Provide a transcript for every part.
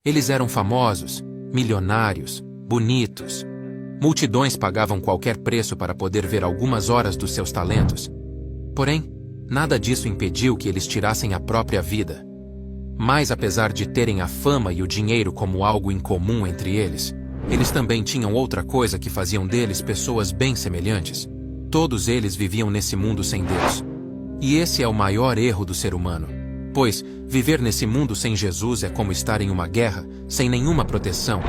Eles eram famosos, milionários, bonitos. Multidões pagavam qualquer preço para poder ver algumas horas dos seus talentos. Porém, nada disso impediu que eles tirassem a própria vida. Mas apesar de terem a fama e o dinheiro como algo incomum entre eles, eles também tinham outra coisa que faziam deles pessoas bem semelhantes. Todos eles viviam nesse mundo sem Deus. E esse é o maior erro do ser humano. Pois, viver nesse mundo sem Jesus é como estar em uma guerra, sem nenhuma proteção.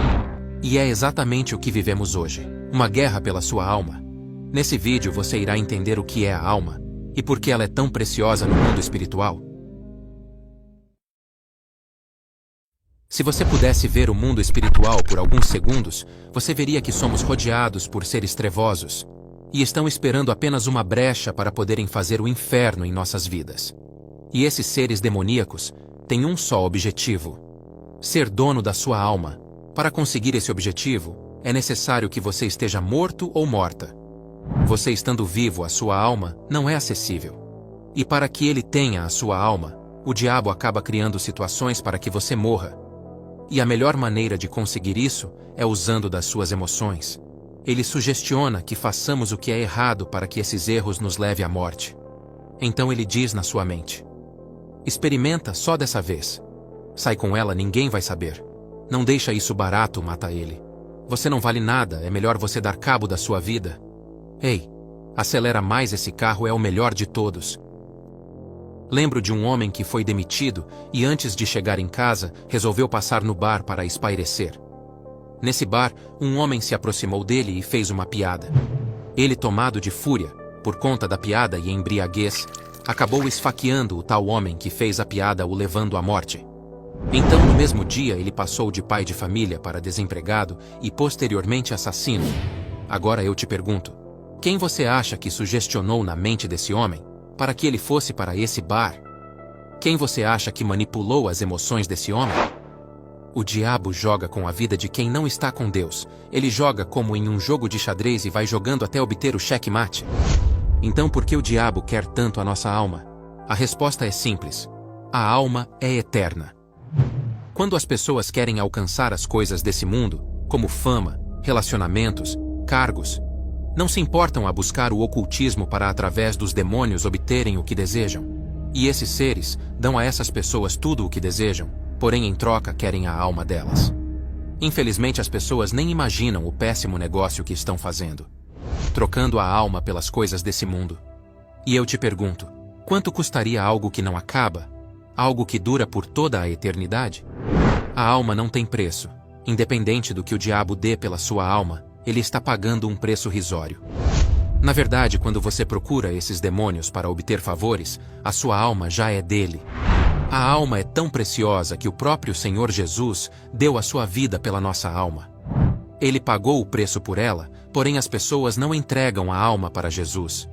E é exatamente o que vivemos hoje. Uma guerra pela sua alma. Nesse vídeo você irá entender o que é a alma, e por que ela é tão preciosa no mundo espiritual. Se você pudesse ver o mundo espiritual por alguns segundos, você veria que somos rodeados por seres trevosos, e estão esperando apenas uma brecha para poderem fazer o inferno em nossas vidas. E esses seres demoníacos têm um só objetivo: ser dono da sua alma. Para conseguir esse objetivo, é necessário que você esteja morto ou morta. Você estando vivo, a sua alma não é acessível. E para que ele tenha a sua alma, o diabo acaba criando situações para que você morra. E a melhor maneira de conseguir isso é usando das suas emoções. Ele sugestiona que façamos o que é errado para que esses erros nos levem à morte. Então ele diz na sua mente: experimenta só dessa vez. Sai com ela, ninguém vai saber. Não deixa isso barato, mata ele. Você não vale nada, é melhor você dar cabo da sua vida. Ei, acelera mais, esse carro é o melhor de todos. Lembro de um homem que foi demitido e antes de chegar em casa, resolveu passar no bar para espairecer. Nesse bar, um homem se aproximou dele e fez uma piada. Ele, tomado de fúria, por conta da piada e embriaguez, acabou esfaqueando o tal homem que fez a piada, o levando à morte. Então, no mesmo dia, ele passou de pai de família para desempregado e posteriormente assassino. Agora eu te pergunto, quem você acha que sugestionou na mente desse homem para que ele fosse para esse bar? Quem você acha que manipulou as emoções desse homem? O diabo joga com a vida de quem não está com Deus. Ele joga como em um jogo de xadrez e vai jogando até obter o checkmate. Então, por que o diabo quer tanto a nossa alma? A resposta é simples: a alma é eterna. Quando as pessoas querem alcançar as coisas desse mundo, como fama, relacionamentos, cargos, não se importam a buscar o ocultismo para, através dos demônios, obterem o que desejam. E esses seres dão a essas pessoas tudo o que desejam, porém em troca querem a alma delas. Infelizmente as pessoas nem imaginam o péssimo negócio que estão fazendo, trocando a alma pelas coisas desse mundo. E eu te pergunto, quanto custaria algo que não acaba? Algo que dura por toda a eternidade? A alma não tem preço. Independente do que o diabo dê pela sua alma, ele está pagando um preço risório. Na verdade, quando você procura esses demônios para obter favores, a sua alma já é dele. A alma é tão preciosa que o próprio Senhor Jesus deu a sua vida pela nossa alma. Ele pagou o preço por ela, porém as pessoas não entregam a alma para Jesus.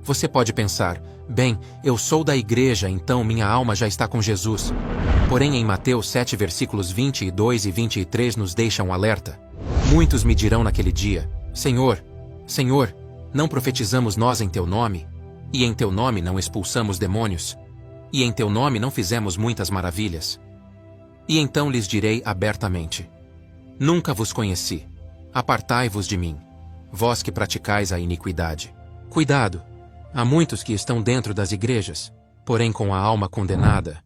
Você pode pensar, bem, eu sou da igreja, então minha alma já está com Jesus. Porém em Mateus 7 versículos 22 e 23 nos deixam um alerta. Muitos me dirão naquele dia: Senhor, Senhor, não profetizamos nós em teu nome? E em teu nome não expulsamos demônios? E em teu nome não fizemos muitas maravilhas? E então lhes direi abertamente: nunca vos conheci. Apartai-vos de mim, vós que praticais a iniquidade. Cuidado! Há muitos que estão dentro das igrejas, porém com a alma condenada.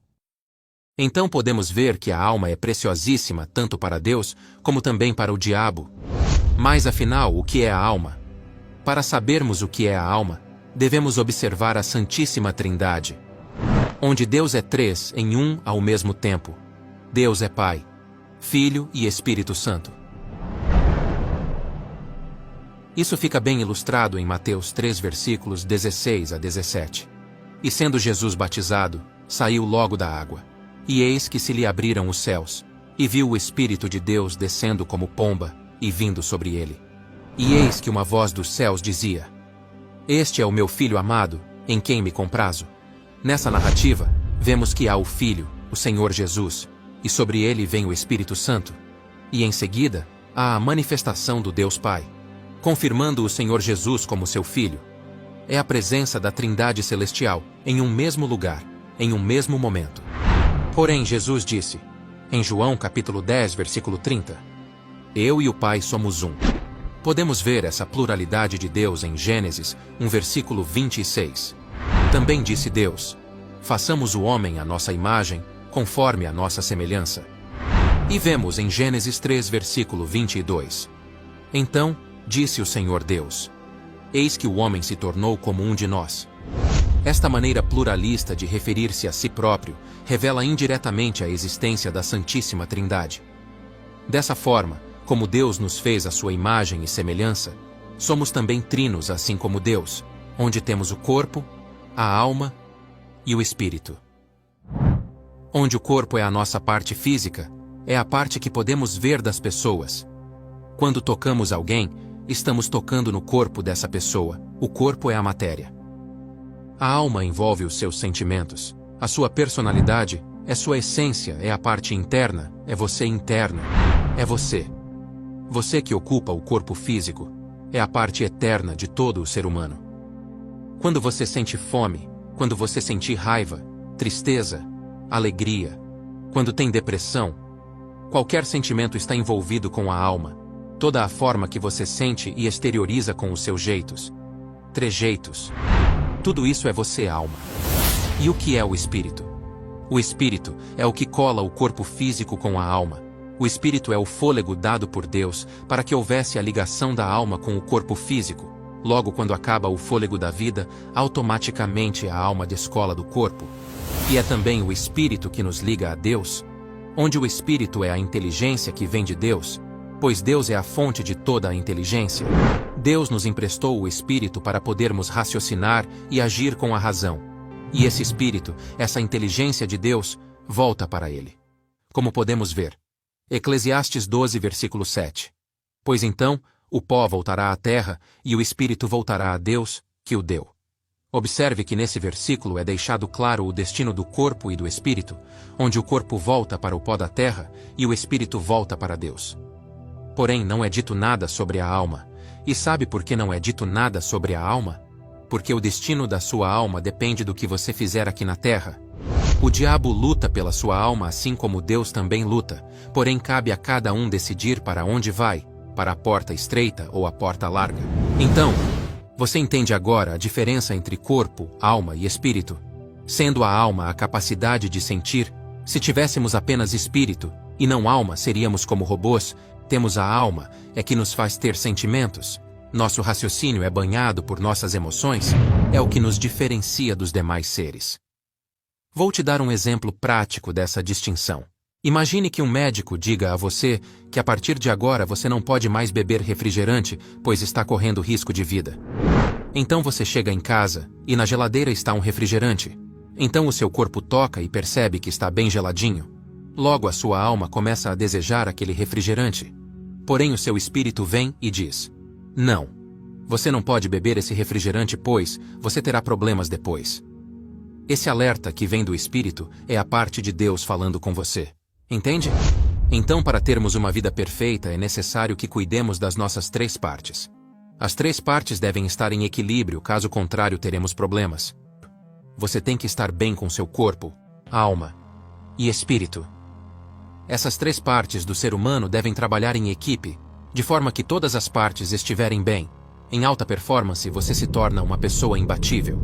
Então podemos ver que a alma é preciosíssima tanto para Deus, como também para o diabo. Mas afinal, o que é a alma? Para sabermos o que é a alma, devemos observar a Santíssima Trindade, onde Deus é três em um ao mesmo tempo. Deus é Pai, Filho e Espírito Santo. Isso fica bem ilustrado em Mateus 3 versículos 16 a 17. E sendo Jesus batizado, saiu logo da água. E eis que se lhe abriram os céus, e viu o Espírito de Deus descendo como pomba, e vindo sobre ele. E eis que uma voz dos céus dizia: Este é o meu Filho amado, em quem me comprazo. Nessa narrativa, vemos que há o Filho, o Senhor Jesus, e sobre ele vem o Espírito Santo. E em seguida, há a manifestação do Deus Pai, confirmando o Senhor Jesus como seu Filho. É a presença da Trindade Celestial, em um mesmo lugar, em um mesmo momento. Porém Jesus disse: Em João capítulo 10, versículo 30. Eu e o Pai somos um. Podemos ver essa pluralidade de Deus em Gênesis, versículo 26. Também disse Deus: façamos o homem à nossa imagem, conforme a nossa semelhança. E vemos em Gênesis 3, versículo 22. Então, disse o Senhor Deus: eis que o homem se tornou como um de nós. Esta maneira pluralista de referir-se a si próprio revela indiretamente a existência da Santíssima Trindade. Dessa forma, como Deus nos fez à sua imagem e semelhança, somos também trinos assim como Deus, onde temos o corpo, a alma e o espírito. Onde o corpo é a nossa parte física, é a parte que podemos ver das pessoas. Quando tocamos alguém, estamos tocando no corpo dessa pessoa. O corpo é a matéria. A alma envolve os seus sentimentos, a sua personalidade, é sua essência, é a parte interna, é você interno, é você. Você que ocupa o corpo físico, é a parte eterna de todo o ser humano. Quando você sente fome, quando você sente raiva, tristeza, alegria, quando tem depressão, qualquer sentimento está envolvido com a alma, toda a forma que você sente e exterioriza com os seus jeitos, trejeitos. Tudo isso é você, alma. E o que é o espírito? O espírito é o que cola o corpo físico com a alma. O espírito é o fôlego dado por Deus para que houvesse a ligação da alma com o corpo físico. Logo, quando acaba o fôlego da vida, automaticamente a alma descola do corpo. E é também o espírito que nos liga a Deus, onde o espírito é a inteligência que vem de Deus, pois Deus é a fonte de toda a inteligência. Deus nos emprestou o espírito para podermos raciocinar e agir com a razão. E esse espírito, essa inteligência de Deus, volta para ele. Como podemos ver, Eclesiastes 12, versículo 7. Pois então, o pó voltará à terra, e o espírito voltará a Deus, que o deu. Observe que nesse versículo é deixado claro o destino do corpo e do espírito, onde o corpo volta para o pó da terra, e o espírito volta para Deus. Porém, não é dito nada sobre a alma. E sabe por que não é dito nada sobre a alma? Porque o destino da sua alma depende do que você fizer aqui na terra. O diabo luta pela sua alma assim como Deus também luta, porém cabe a cada um decidir para onde vai, para a porta estreita ou a porta larga. Então, você entende agora a diferença entre corpo, alma e espírito? Sendo a alma a capacidade de sentir, se tivéssemos apenas espírito, e não alma, seríamos como robôs. Temos a alma, é que nos faz ter sentimentos. Nosso raciocínio é banhado por nossas emoções, é o que nos diferencia dos demais seres. Vou te dar um exemplo prático dessa distinção. Imagine que um médico diga a você que a partir de agora você não pode mais beber refrigerante, pois está correndo risco de vida. Então você chega em casa, e na geladeira está um refrigerante. Então o seu corpo toca e percebe que está bem geladinho. Logo a sua alma começa a desejar aquele refrigerante. Porém o seu espírito vem e diz: não, você não pode beber esse refrigerante pois você terá problemas depois. Esse alerta que vem do espírito é a parte de Deus falando com você. Entende? Então, para termos uma vida perfeita é necessário que cuidemos das nossas três partes. As três partes devem estar em equilíbrio, caso contrário teremos problemas. Você tem que estar bem com seu corpo, alma e espírito. Essas três partes do ser humano devem trabalhar em equipe, de forma que todas as partes estiverem bem. Em alta performance, você se torna uma pessoa imbatível.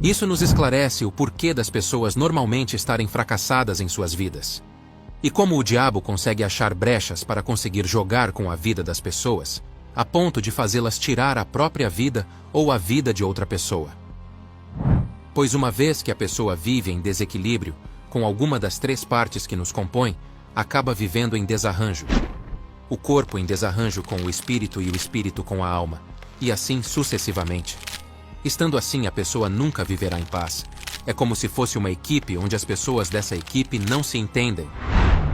Isso nos esclarece o porquê das pessoas normalmente estarem fracassadas em suas vidas. E como o diabo consegue achar brechas para conseguir jogar com a vida das pessoas, a ponto de fazê-las tirar a própria vida ou a vida de outra pessoa. Pois uma vez que a pessoa vive em desequilíbrio, com alguma das três partes que nos compõem, acaba vivendo em desarranjo. O corpo em desarranjo com o espírito e o espírito com a alma, e assim sucessivamente. Estando assim, a pessoa nunca viverá em paz. É como se fosse uma equipe onde as pessoas dessa equipe não se entendem.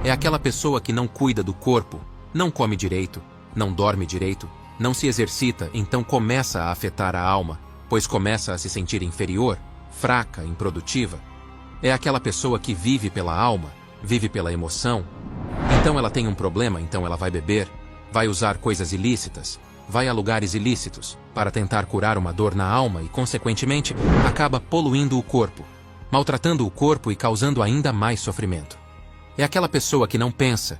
É aquela pessoa que não cuida do corpo, não come direito, não dorme direito, não se exercita, então começa a afetar a alma, pois começa a se sentir inferior, fraca, improdutiva. É aquela pessoa que vive pela alma, vive pela emoção. Então ela tem um problema, então ela vai beber, vai usar coisas ilícitas, vai a lugares ilícitos, para tentar curar uma dor na alma e, consequentemente, acaba poluindo o corpo, maltratando o corpo e causando ainda mais sofrimento. É aquela pessoa que não pensa,